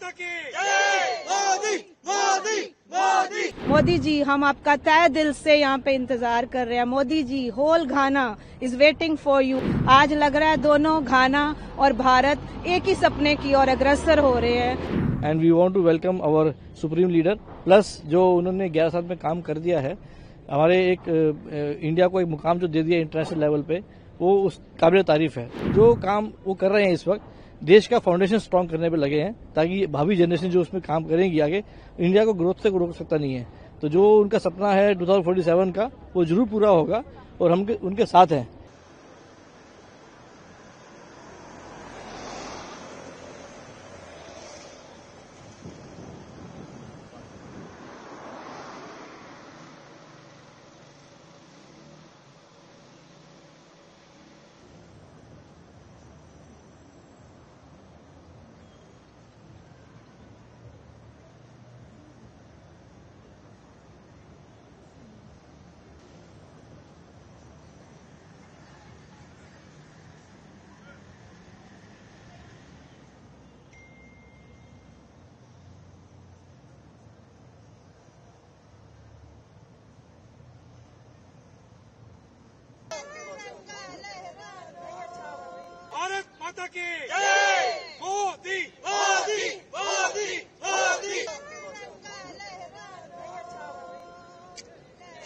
माता की जय। मोदी मोदी मोदी। मोदी जी, हम आपका तहे दिल से यहाँ पे इंतजार कर रहे हैं। Modi ji, whole Ghana is waiting for you. आज लग रहा है दोनों घाना और भारत एक ही सपने की ओर अग्रसर हो रहे हैं। And we want to welcome our supreme leader, plus जो उन्होंने 11 साल में काम कर दिया है, हमारे एक इंडिया को एक मुकाम जो दे दिया इंटरनेशनल लेवल पे, वो उस काबिल तारीफ है। जो काम वो कर रहे हैं इस वक्त, देश का फाउंडेशन स्ट्रांग करने पे लगे हैं, ताकि भावी जनरेशन जो उसमें काम करेंगी आगे, इंडिया को ग्रोथ से रोक सकता नहीं है। तो जो उनका सपना है 2047 का, वो जरूर पूरा होगा और हम उनके साथ हैं। भारत माता की जय। मोदी मोदी मोदी मोदी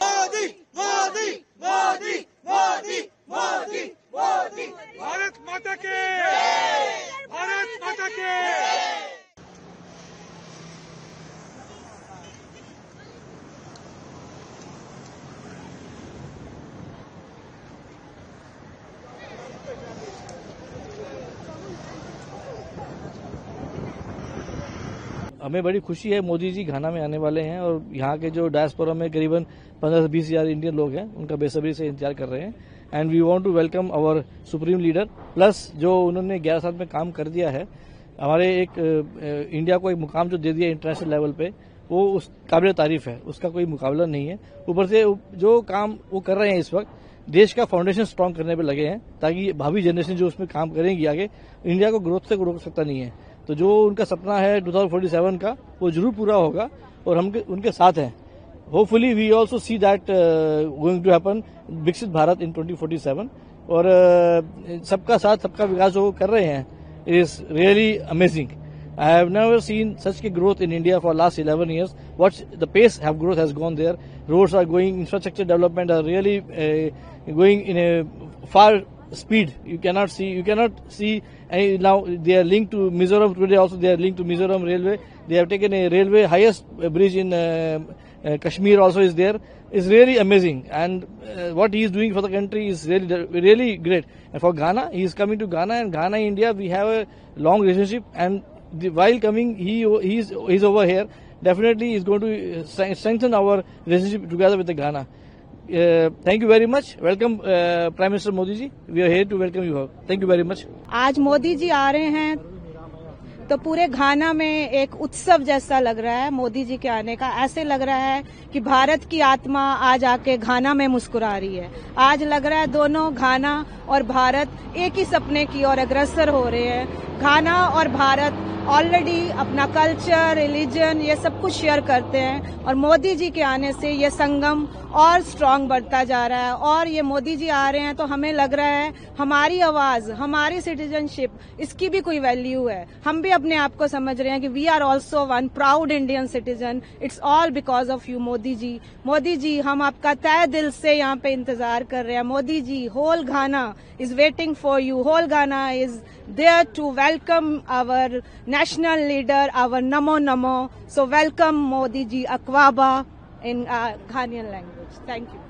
मोदी मोदी मोदी मोदी मोदी मोदी। भारत माता के भारत माता के। हमें बड़ी खुशी है, मोदी जी घाना में आने वाले हैं और यहाँ के जो डायस्पोरा में करीबन 15 से 20 हजार इंडियन लोग हैं, उनका बेसब्री से इंतजार कर रहे हैं। And we want to welcome our supreme leader, plus जो उन्होंने 11 साल में काम कर दिया है, हमारे एक इंडिया को एक मुकाम जो दे दिया इंटरनेशनल लेवल पे, वो उस काबिल तारीफ है। उसका कोई मुकाबला नहीं है। ऊपर से जो काम वो कर रहे हैं इस वक्त, देश का फाउंडेशन स्ट्रांग करने पे लगे हैं, ताकि भावी जनरेशन जो उसमें काम करेंगी आगे, इंडिया को ग्रोथ से रोक सकता नहीं है। तो जो उनका सपना है 2047 का, वो जरूर पूरा होगा और हम उनके साथ हैं। Hopefully we also see that going to happen Viksit Bharat इन 2047। और सबका साथ सबका विकास जो कर रहे हैं, it is really amazing. I have never seen such a growth in India for last 11 years. What the pace of growth has gone there. Roads are going, infrastructure development are really going in a far speed. You cannot see now they are linked to Mizoram today. Also they are linked to Mizoram railway. They have taken a railway highest bridge in Kashmir also is there. It's really amazing, and what he is doing for the country is really great. And for Ghana, he is coming to Ghana, and Ghana India, we have a long relationship, and while coming he's over here, definitely is going to strengthen our relationship together with the Ghana. Thank you very much. Welcome Prime Minister Modi ji. We are here to welcome you. Thank you very much. आज मोदी जी आ रहे हैं तो पूरे घाना में एक उत्सव जैसा लग रहा है। मोदी जी के आने का ऐसे लग रहा है कि भारत की आत्मा आज आके घाना में मुस्कुरा रही है। आज लग रहा है दोनों घाना और भारत एक ही सपने की ओर अग्रसर हो रहे हैं। घाना और भारत ऑलरेडी अपना कल्चर, रिलीजन, ये सब कुछ शेयर करते हैं और मोदी जी के आने से ये संगम और स्ट्रांग बढ़ता जा रहा है। और ये मोदी जी आ रहे हैं तो हमें लग रहा है हमारी आवाज, हमारी सिटीजनशिप, इसकी भी कोई वैल्यू है। हम भी अपने आप को समझ रहे हैं कि we are also one proud Indian citizen. It's all because of you Modi ji. Modi ji, हम आपका तहे दिल से यहाँ पे इंतजार कर रहे हैं। Modi ji, whole Ghana is waiting for you. Whole Ghana is there to welcome our national leader, our Namo Namo. So welcome Modi ji, Akwaba in Ghanaian language. Thank you.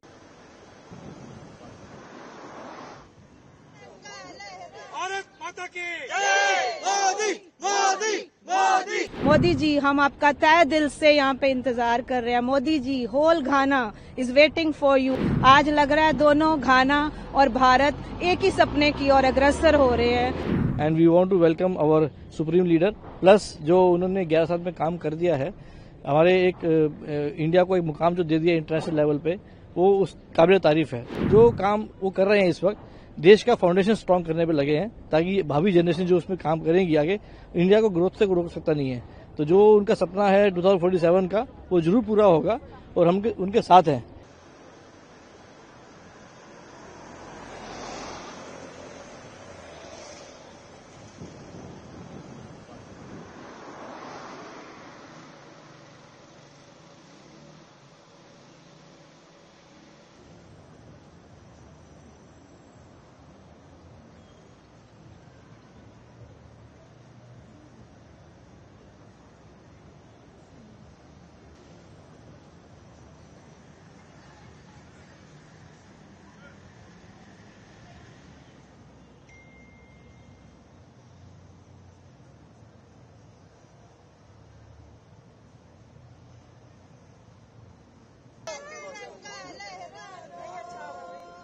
Bharat माता की जय। मोदी मोदी मोदी। मोदी जी, हम आपका तहे दिल से यहाँ पे इंतजार कर रहे हैं। Modi ji, whole Ghana is waiting for you. आज लग रहा है दोनों घाना और भारत एक ही सपने की ओर अग्रसर हो रहे हैं। And we want to welcome our supreme leader, plus जो उन्होंने 11 साल में काम कर दिया है, हमारे एक इंडिया को एक मुकाम जो दे दिया इंटरनेशनल लेवल पे, वो उस काबिल तारीफ है। जो काम वो कर रहे हैं इस वक्त, देश का फाउंडेशन स्ट्रांग करने पे लगे हैं, ताकि भावी जनरेशन जो उसमें काम करेंगी आगे, इंडिया को ग्रोथ से रोक सकता नहीं है। तो जो उनका सपना है 2047 का वो जरूर पूरा होगा और हम उनके साथ हैं।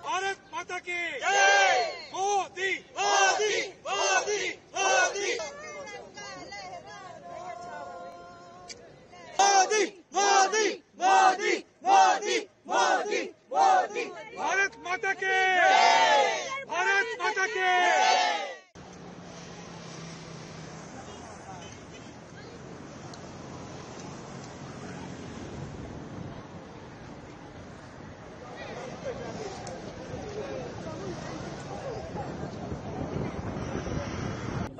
भारत माता की जय। मोदी मोदी मोदी मोदी मोदी मोदी मोदी मोदी मोदी मोदी भारत माता के भारत माता के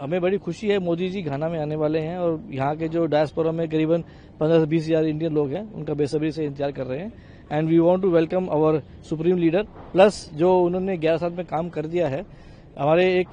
हमें बड़ी खुशी है, मोदी जी घाना में आने वाले हैं और यहाँ के जो डायस्पोरा में करीबन 15 से 20 हजार इंडियन लोग हैं उनका बेसब्री से इंतजार कर रहे हैं। And we want to welcome our supreme leader, plus जो उन्होंने 11 साल में काम कर दिया है, हमारे एक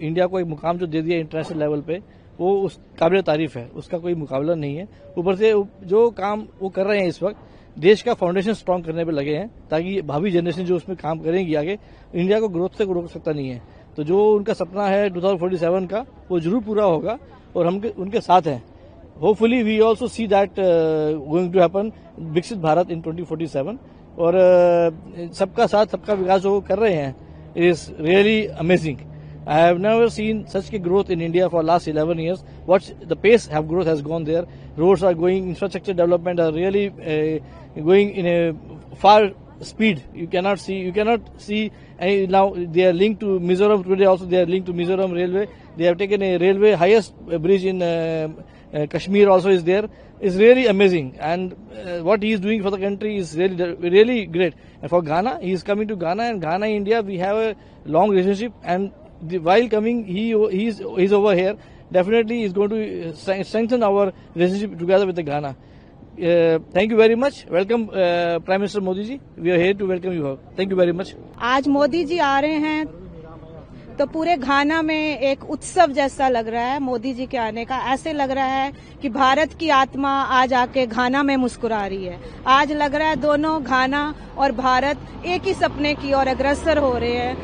इंडिया को एक मुकाम जो दे दिया इंटरनेशनल लेवल पे, वो उस काबिल तारीफ है, उसका कोई मुकाबला नहीं है। ऊपर से जो काम वो कर रहे हैं इस वक्त, देश का फाउंडेशन स्ट्रांग करने पे लगे हैं ताकि भावी जनरेशन जो उसमें काम करेंगी आगे, इंडिया को ग्रोथ से रोक सकता नहीं है। तो जो उनका सपना है 2047 का वो जरूर पूरा होगा और हम उनके साथ हैं। Hopefully we also see that going to happen Viksit Bharat इन 2047 और सबका साथ सबका विकास जो कर रहे हैं it is really amazing. I have never seen such a growth in India for last 11 years. What the pace of growth has gone there. Roads are going, infrastructure development are really going in a far speed. You cannot see now they are linked to Mizoram today. Also they are linked to Mizoram railway. They have taken a railway highest bridge in Kashmir also is there. It's really amazing, and what he is doing for the country is really great. And for Ghana, he is coming to Ghana, and Ghana India we have a long relationship, and while coming he's over here, definitely is going to strengthen our relationship together with the Ghana. Thank you very much. Welcome Prime Minister Modi ji. We are here to welcome you all. Thank you very much. आज मोदी जी आ रहे हैं तो पूरे घाना में एक उत्सव जैसा लग रहा है मोदी जी के आने का। ऐसे लग रहा है कि भारत की आत्मा आज आके घाना में मुस्कुरा रही है। आज लग रहा है दोनों घाना और भारत एक ही सपने की ओर अग्रसर हो रहे हैं।